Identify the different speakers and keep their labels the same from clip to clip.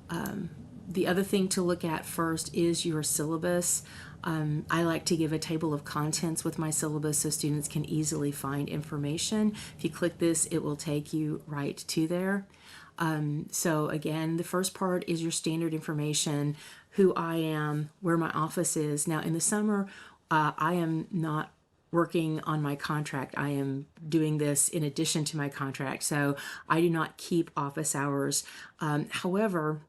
Speaker 1: The other thing to look at first is your syllabus. I like to give a table of contents with my syllabus so students can easily find information. If you click this, it will take you right to there. So again, the first part is your standard information, who I am, where my office is. Now in the summer, I am not working on my contract. I am doing this in addition to my contract, so I do not keep office hours. However,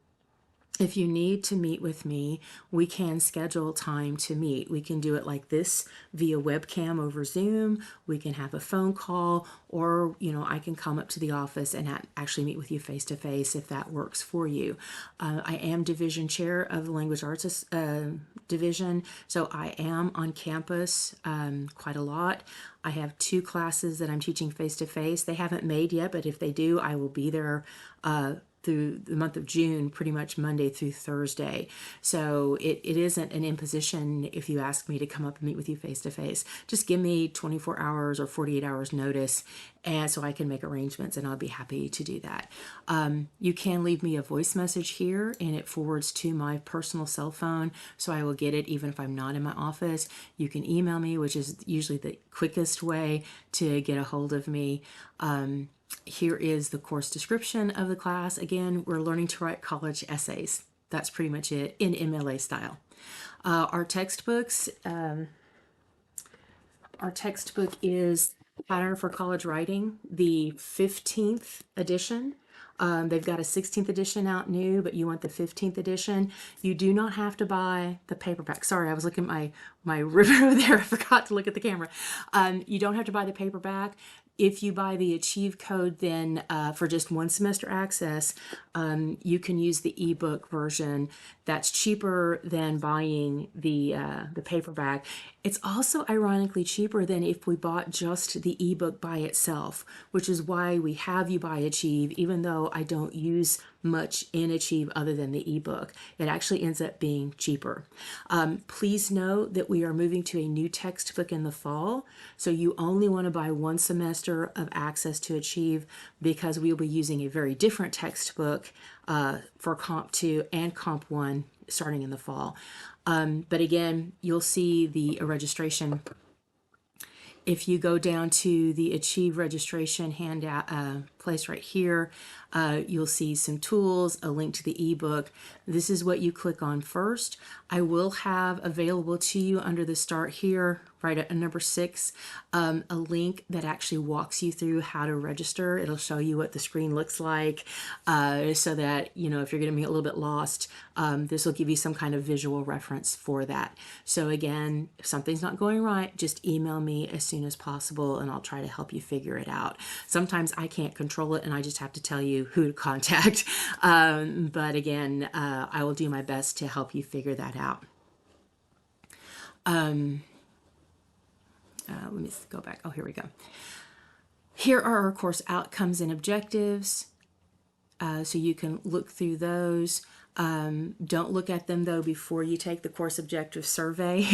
Speaker 1: if you need to meet with me, we can schedule time to meet. We can do it like this via webcam over Zoom. We can have a phone call, or I can come up to the office and actually meet with you face to face if that works for you. I am division chair of the language arts division, so I am on campus quite a lot. I have 2 classes that I'm teaching face to face. They haven't made yet, but if they do, I will be there through the month of June, pretty much Monday through Thursday. So it isn't an imposition if you ask me to come up and meet with you face to face. Just give me 24 hours or 48 hours notice, and so I can make arrangements, and I'll be happy to do that. You can leave me a voice message here, and it forwards to my personal cell phone, so I will get it even if I'm not in my office. You can email me, which is usually the quickest way to get a hold of me. Here is the course description of the class. Again, we're learning to write college essays. That's pretty much it in MLA style. Our textbooks, our textbook is Pattern for College Writing, the 15th edition. They've got a 16th edition out new, but you want the 15th edition. You do not have to buy the paperback. Sorry, I was looking at my river over there. I forgot to look at the camera. You don't have to buy the paperback. If you buy the Achieve code, then for just 1 semester access, you can use the ebook version. That's cheaper than buying the paperback. It's also ironically cheaper than if we bought just the ebook by itself, which is why we have you buy Achieve, even though I don't use much in Achieve other than the ebook. It actually ends up being cheaper. Please note that we are moving to a new textbook in the fall, so you only want to buy 1 semester of access to Achieve, because we will be using a very different textbook for Comp 2 and Comp 1 starting in the fall. But again, you'll see the registration. If you go down to the Achieve registration handout place right here, you'll see some tools, a link to the ebook. This is what you click on first. I will have available to you under the Start Here, right at number 6, a link that actually walks you through how to register. It'll show you what the screen looks like, so that, if you're going to be a little bit lost, this will give you some kind of visual reference for that. So again, if something's not going right, just email me as soon as possible, and I'll try to help you figure it out. Sometimes I can't control it, and I just have to tell you who to contact. But again, I will do my best to help you figure that out. Let me go back. Oh, here we go. Here are our course outcomes and objectives. So you can look through those. Don't look at them though before you take the course objective survey.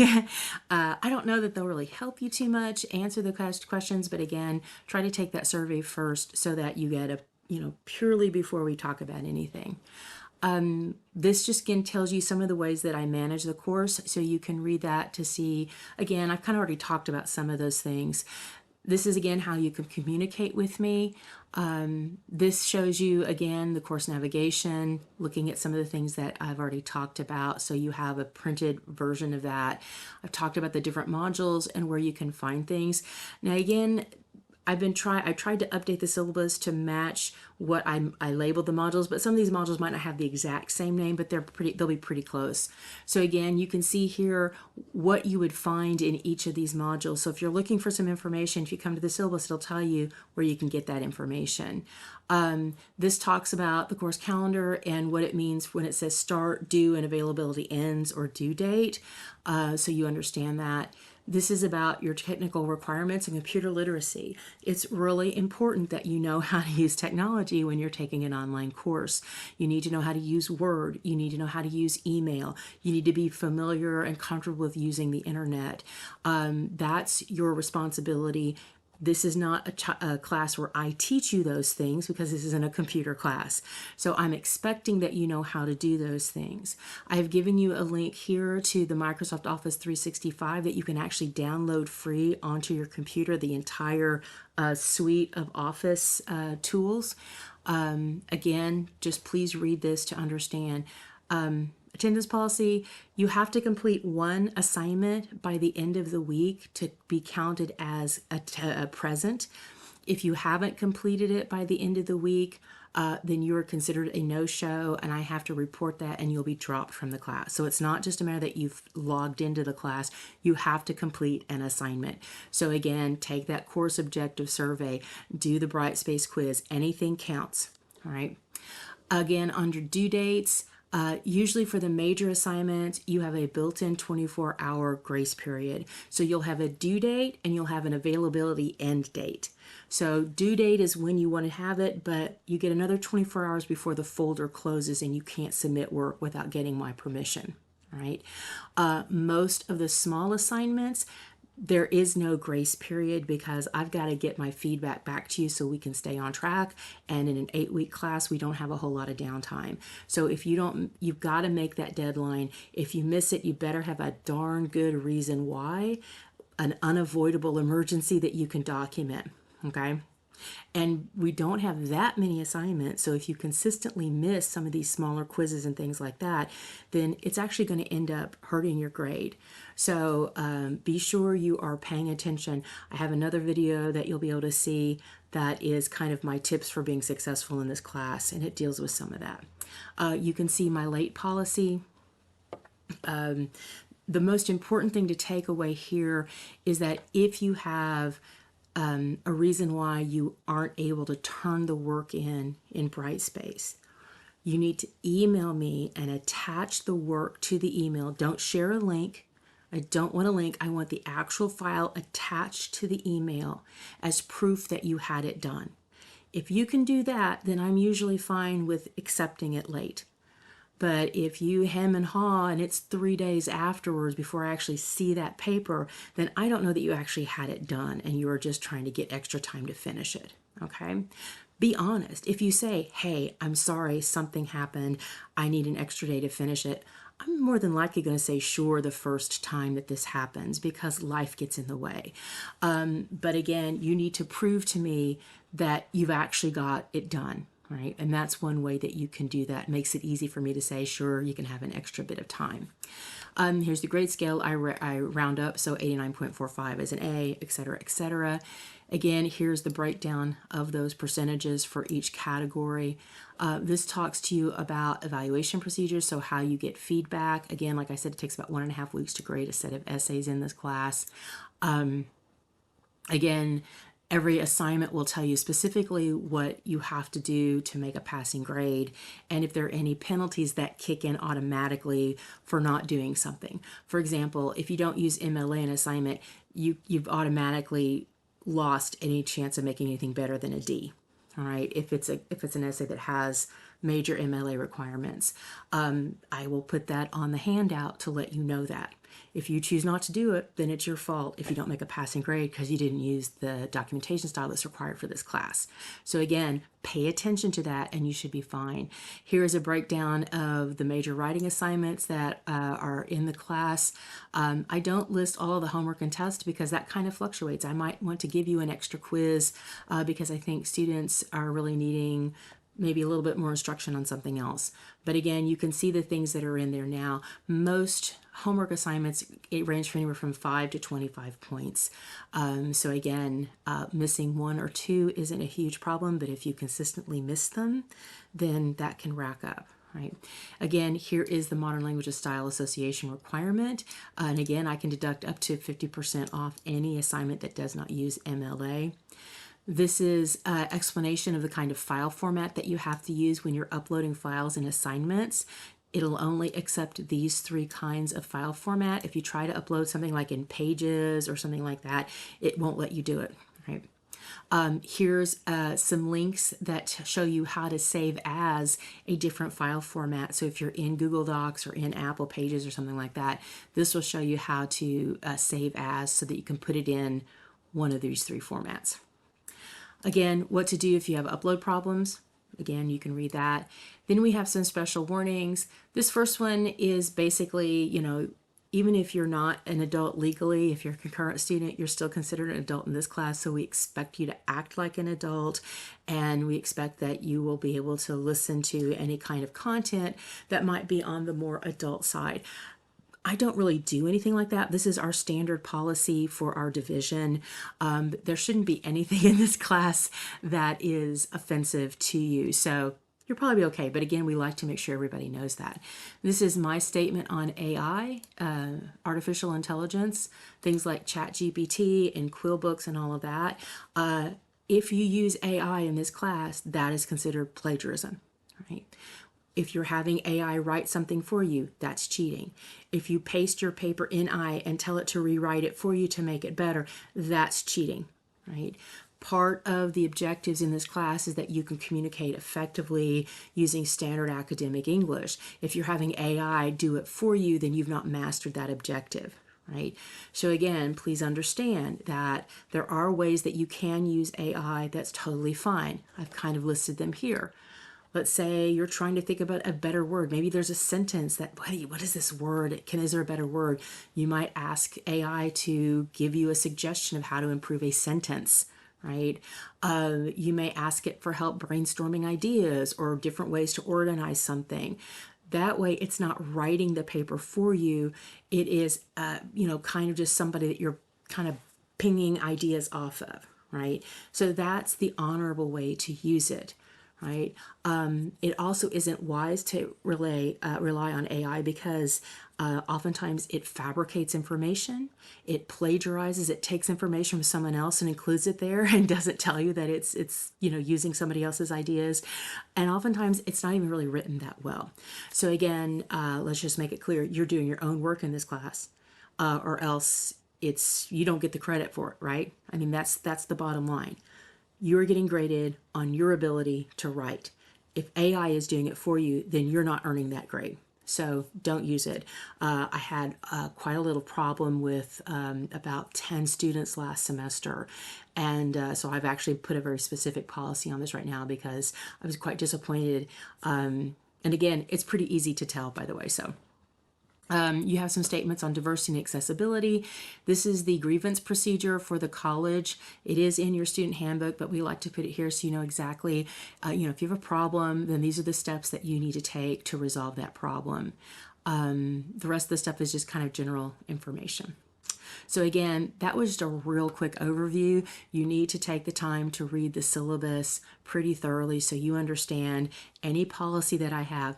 Speaker 1: I don't know that they'll really help you too much answer the questions, but again, try to take that survey first so that you get a, purely before we talk about anything. This just again tells you some of the ways that I manage the course, so you can read that to see. Again, I've kind of already talked about some of those things. This is again how you can communicate with me. This shows you again the course navigation, looking at some of the things that I've already talked about, so you have a printed version of that. I've talked about the different modules and where you can find things. Now again, I tried to update the syllabus to match what I labeled the modules, but some of these modules might not have the exact same name, but they'll be pretty close. So again, you can see here what you would find in each of these modules. So if you're looking for some information, if you come to the syllabus, it'll tell you where you can get that information. This talks about the course calendar and what it means when it says start, due, and availability ends, or due date, so you understand that. This is about your technical requirements and computer literacy. It's really important that you know how to use technology when you're taking an online course. You need to know how to use Word. You need to know how to use email. You need to be familiar and comfortable with using the internet. That's your responsibility This is not a class where I teach you those things because this isn't a computer class. So I'm expecting that you know how to do those things. I have given you a link here to the Microsoft Office 365 that you can actually download free onto your computer, the entire suite of Office tools. Again, just please read this to understand. Attendance policy, you have to complete one assignment by the end of the week to be counted as a present. If you haven't completed it by the end of the week, then you are considered a no-show, and I have to report that, and you'll be dropped from the class. So it's not just a matter that you've logged into the class, you have to complete an assignment. So again, take that course objective survey, do the Brightspace quiz, anything counts, all right? Again, under due dates, usually for the major assignments, you have a built-in 24-hour grace period. So you'll have a due date and you'll have an availability end date. So due date is when you want to have it, but you get another 24 hours before the folder closes and you can't submit work without getting my permission. All right. Most of the small assignments, there is no grace period because I've got to get my feedback back to you so we can stay on track. And in an 8-week class, we don't have a whole lot of downtime. So if you don't, you've got to make that deadline. If you miss it, you better have a darn good reason why, an unavoidable emergency that you can document. Okay. And we don't have that many assignments. So if you consistently miss some of these smaller quizzes and things like that, then it's actually going to end up hurting your grade. So be sure you are paying attention. I have another video that you'll be able to see that is kind of my tips for being successful in this class, and it deals with some of that. You can see my late policy. The most important thing to take away here is that if you have a reason why you aren't able to turn the work in Brightspace, you need to email me and attach the work to the email. Don't share a link. I don't want a link. I want the actual file attached to the email as proof that you had it done. If you can do that, then I'm usually fine with accepting it late. But if you hem and haw and it's 3 days afterwards before I actually see that paper, then I don't know that you actually had it done and you are just trying to get extra time to finish it, okay? Be honest. If you say, hey, I'm sorry, something happened, I need an extra day to finish it, I'm more than likely going to say sure the first time that this happens because life gets in the way. But again, you need to prove to me that you've actually got it done. Right? And that's one way that you can do that. It makes it easy for me to say, sure, you can have an extra bit of time. Here's the grade scale. I round up, so 89.45 is an A, et cetera, et cetera. Again, here's the breakdown of those percentages for each category. This talks to you about evaluation procedures, so how you get feedback. Again, like I said, it takes about 1.5 weeks to grade a set of essays in this class. Again, every assignment will tell you specifically what you have to do to make a passing grade, and if there are any penalties that kick in automatically for not doing something. For example, if you don't use MLA in assignment, you've automatically lost any chance of making anything better than a D. All right, if it's an essay that has major MLA requirements, I will put that on the handout to let you know that. If you choose not to do it, then it's your fault if you don't make a passing grade because you didn't use the documentation style that's required for this class. So again, pay attention to that and you should be fine. Here is a breakdown of the major writing assignments that are in the class. I don't list all of the homework and tests because that kind of fluctuates. I might want to give you an extra quiz because I think students are really needing maybe a little bit more instruction on something else. But again, you can see the things that are in there now. Most homework assignments, it range from anywhere from 5 to 25 points. So again, missing 1 or 2 isn't a huge problem, but if you consistently miss them, then that can rack up. Right. Again, here is the Modern Languages Style Association requirement. And again, I can deduct up to 50% off any assignment that does not use MLA. This is an explanation of the kind of file format that you have to use when you're uploading files and assignments. It'll only accept these 3 kinds of file format. If you try to upload something like in Pages or something like that, it won't let you do it. Right? Here's some links that show you how to save as a different file format. So if you're in Google Docs or in Apple Pages or something like that, this will show you how to save as so that you can put it in one of these three formats. Again, what to do if you have upload problems. Again, you can read that. Then we have some special warnings. This first one is basically, even if you're not an adult legally, if you're a concurrent student, you're still considered an adult in this class. So we expect you to act like an adult, and we expect that you will be able to listen to any kind of content that might be on the more adult side. I don't really do anything like that. This is our standard policy for our division. There shouldn't be anything in this class that is offensive to you. So you'll probably be okay. But again, we like to make sure everybody knows that. This is my statement on AI, artificial intelligence, things like ChatGPT and Quillbooks and all of that. If you use AI in this class, that is considered plagiarism, right? If you're having AI write something for you, that's cheating. If you paste your paper in AI and tell it to rewrite it for you to make it better, that's cheating, right? Part of the objectives in this class is that you can communicate effectively using standard academic English. If you're having AI do it for you, then you've not mastered that objective, right? So again, please understand that there are ways that you can use AI that's totally fine. I've kind of listed them here. Let's say you're trying to think about a better word. Maybe there's a sentence that, what is this word? Is there a better word? You might ask AI to give you a suggestion of how to improve a sentence, right? You may ask it for help brainstorming ideas or different ways to organize something. That way, it's not writing the paper for you. It is, kind of just somebody that you're kind of pinging ideas off of, right? So that's the honorable way to use it. Right. It also isn't wise to rely on AI because oftentimes it fabricates information, it plagiarizes, it takes information from someone else and includes it there and doesn't tell you that it's using somebody else's ideas, and oftentimes it's not even really written that well. So again, let's just make it clear: you're doing your own work in this class, or else you don't get the credit for it, right? I mean, that's the bottom line. You're getting graded on your ability to write. If AI is doing it for you, then you're not earning that grade. So don't use it. I had quite a little problem with about 10 students last semester. And so I've actually put a very specific policy on this right now because I was quite disappointed. And again, it's pretty easy to tell, by the way. So you have some statements on diversity and accessibility. This is the grievance procedure for the college. It is in your student handbook, but we like to put it here so you know exactly, if you have a problem, then these are the steps that you need to take to resolve that problem. The rest of the stuff is just kind of general information. So again, that was just a real quick overview. You need to take the time to read the syllabus pretty thoroughly so you understand any policy that I have.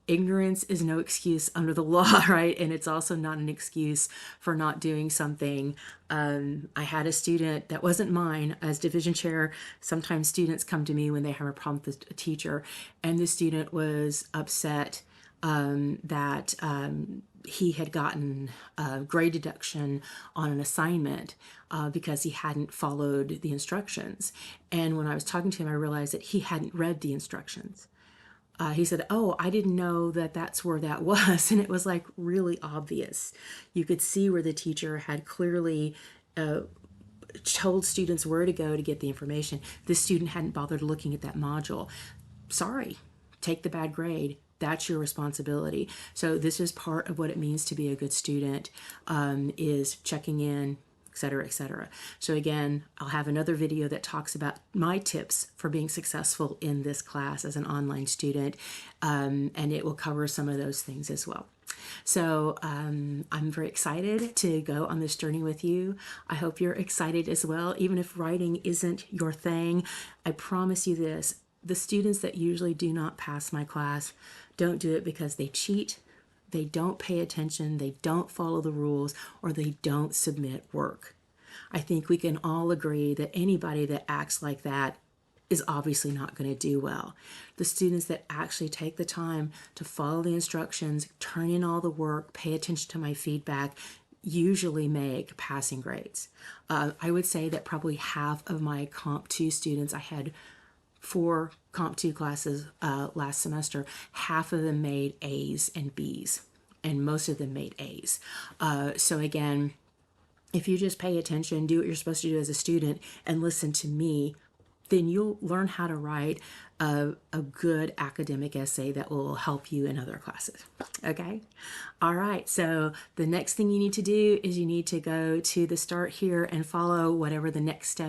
Speaker 1: Ignorance is no excuse under the law, right? And it's also not an excuse for not doing something. I had a student that wasn't mine as division chair. Sometimes students come to me when they have a problem with a teacher, and the student was upset that he had gotten a grade deduction on an assignment because he hadn't followed the instructions. And when I was talking to him, I realized that he hadn't read the instructions. He said, "Oh, I didn't know that that's where that was." And it was like really obvious. You could see where the teacher had clearly told students where to go to get the information. This student hadn't bothered looking at that module. Sorry, take the bad grade. That's your responsibility. So this is part of what it means to be a good student, is checking in, etc., etc. So again, I'll have another video that talks about my tips for being successful in this class as an online student, and it will cover some of those things as well. So I'm very excited to go on this journey with you. I hope you're excited as well. Even if writing isn't your thing, I promise you this: the students that usually do not pass my class don't do it because they cheat, they don't pay attention, they don't follow the rules, or they don't submit work. I think we can all agree that anybody that acts like that is obviously not going to do well. The students that actually take the time to follow the instructions, turn in all the work, pay attention to my feedback, usually make passing grades. I would say that probably half of my Comp 2 students, I had 4 Comp 2 classes last semester, half of them made A's and B's, and most of them made A's. So again, if you just pay attention, do what you're supposed to do as a student, and listen to me, then you'll learn how to write a good academic essay that will help you in other classes. Okay? All right, so the next thing you need to do is you need to go to the start here and follow whatever the next step